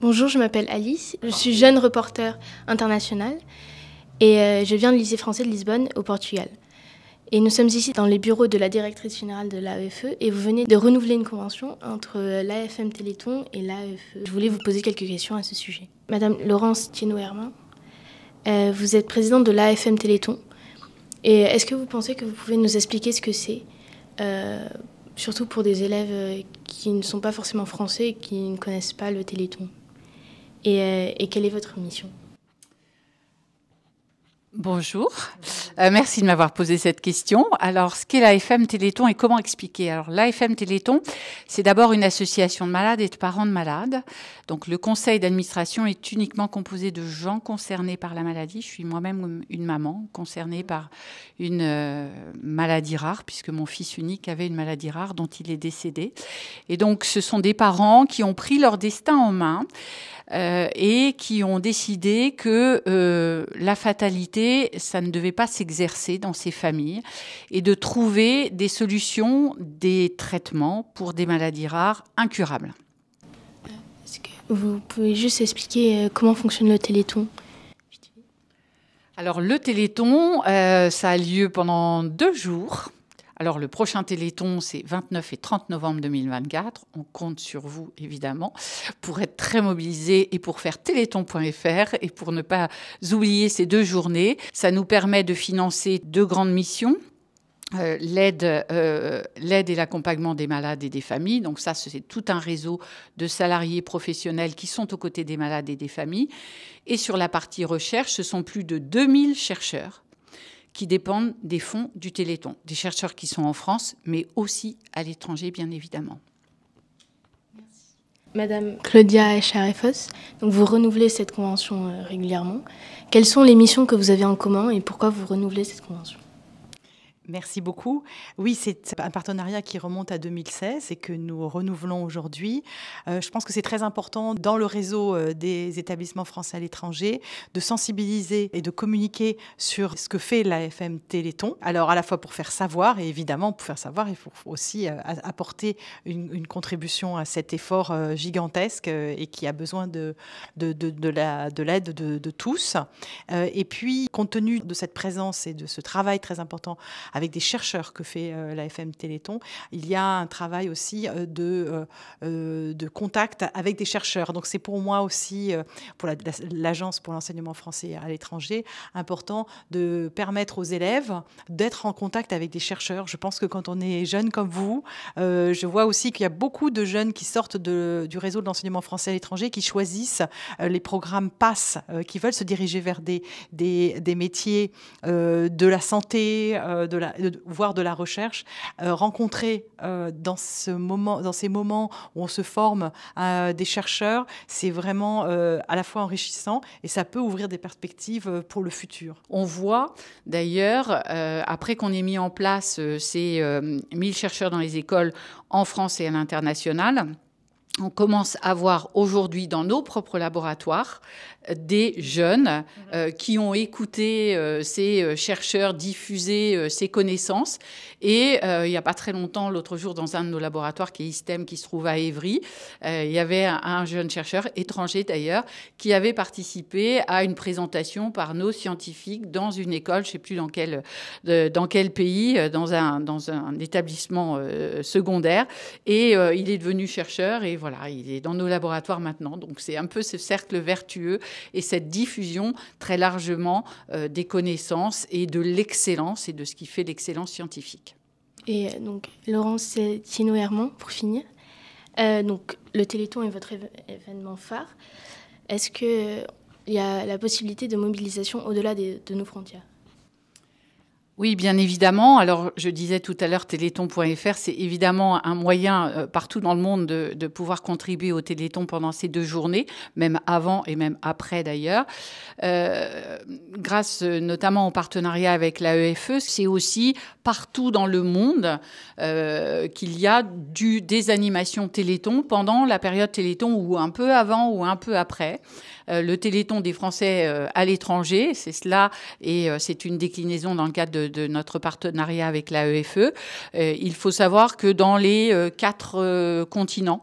Bonjour, je m'appelle Alice, je suis jeune reporter international et je viens du lycée français de Lisbonne au Portugal. Et nous sommes ici dans les bureaux de la directrice générale de l'AEFE et vous venez de renouveler une convention entre l'AFM Téléthon et l'AEFE. Je voulais vous poser quelques questions à ce sujet. Madame Laurence Thienot-Hermin, vous êtes présidente de l'AFM Téléthon et est-ce que vous pensez que vous pouvez nous expliquer ce que c'est, surtout pour des élèves qui ne sont pas forcément français et qui ne connaissent pas le Téléthon? Et quelle est votre mission? Bonjour, merci de m'avoir posé cette question. Alors, ce qu'est l'AFM Téléthon et comment expliquer? Alors, l'AFM Téléthon, c'est d'abord une association de malades et de parents de malades. Donc, le conseil d'administration est uniquement composé de gens concernés par la maladie. Je suis moi-même une maman concernée par une maladie rare, puisque mon fils unique avait une maladie rare dont il est décédé. Et donc, ce sont des parents qui ont pris leur destin en main et qui ont décidé que la fatalité, ça ne devait pas s'exercer dans ces familles et de trouver des solutions, des traitements pour des maladies rares incurables. Est-ce que vous pouvez juste expliquer comment fonctionne le Téléthon? Alors le Téléthon, ça a lieu pendant 2 jours. Alors, le prochain Téléthon, c'est 29 et 30 novembre 2024. On compte sur vous, évidemment, pour être très mobilisés et pour faire téléthon.fr et pour ne pas oublier ces 2 journées. Ça nous permet de financer 2 grandes missions. L'aide et l'accompagnement des malades et des familles. Donc ça, c'est tout un réseau de salariés professionnels qui sont aux côtés des malades et des familles. Et sur la partie recherche, ce sont plus de 2000 chercheurs qui dépendent des fonds du Téléthon. Des chercheurs qui sont en France, mais aussi à l'étranger, bien évidemment. Merci. Madame Claudia Echarefos, donc vous renouvelez cette convention régulièrement. Quelles sont les missions que vous avez en commun et pourquoi vous renouvelez cette convention? Merci beaucoup. Oui, c'est un partenariat qui remonte à 2016 et que nous renouvelons aujourd'hui. Je pense que c'est très important dans le réseau des établissements français à l'étranger de sensibiliser et de communiquer sur ce que fait l'AFM Téléthon. Alors à la fois pour faire savoir, et évidemment pour faire savoir, il faut aussi apporter une contribution à cet effort gigantesque et qui a besoin de l'aide de tous. Et puis, compte tenu de cette présence et de ce travail très important avec des chercheurs que fait l'AFM Téléthon, il y a un travail aussi de contact avec des chercheurs. Donc c'est pour moi aussi, pour l'Agence pour l'enseignement français à l'étranger, important de permettre aux élèves d'être en contact avec des chercheurs. Je pense que quand on est jeune comme vous, je vois aussi qu'il y a beaucoup de jeunes qui sortent du réseau de l'enseignement français à l'étranger, qui choisissent les programmes PASS, qui veulent se diriger vers des métiers de la santé, voire de la recherche, rencontrer dans ces moments où on se forme des chercheurs, c'est vraiment à la fois enrichissant et ça peut ouvrir des perspectives pour le futur. On voit d'ailleurs, après qu'on ait mis en place ces 1000 chercheurs dans les écoles en France et à l'international, on commence à voir aujourd'hui dans nos propres laboratoires des jeunes qui ont écouté ces chercheurs diffuser ces connaissances. Et il n'y a pas très longtemps, l'autre jour, dans un de nos laboratoires, qui est ISTEM, qui se trouve à Évry, il y avait un jeune chercheur, étranger d'ailleurs, qui avait participé à une présentation par nos scientifiques dans une école, je ne sais plus dans quel pays, dans un établissement secondaire. Et il est devenu chercheur et voilà, il est dans nos laboratoires maintenant. Donc c'est un peu ce cercle vertueux et cette diffusion très largement des connaissances et de l'excellence et de ce qui fait l'excellence scientifique. Et donc, Laurence Thienot-Hermin, pour finir, donc, le Téléthon est votre événement phare. Est-ce qu'il y a la possibilité de mobilisation au-delà de nos frontières? Oui, bien évidemment. Alors, je disais tout à l'heure, téléthon.fr, c'est évidemment un moyen partout dans le monde de pouvoir contribuer au Téléthon pendant ces 2 journées, même avant et même après d'ailleurs. Grâce notamment au partenariat avec l'AEFE, c'est aussi partout dans le monde qu'il y a des animations Téléthon pendant la période Téléthon ou un peu avant ou un peu après. Le Téléthon des Français à l'étranger, c'est cela, et c'est une déclinaison dans le cadre de notre partenariat avec l'AEFE. Il faut savoir que dans les quatre continents,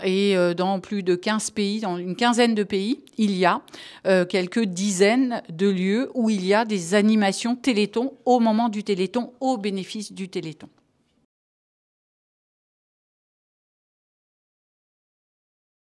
et dans plus de 15 pays, dans une quinzaine de pays, il y a quelques dizaines de lieux où il y a des animations Téléthon au moment du Téléthon, au bénéfice du Téléthon.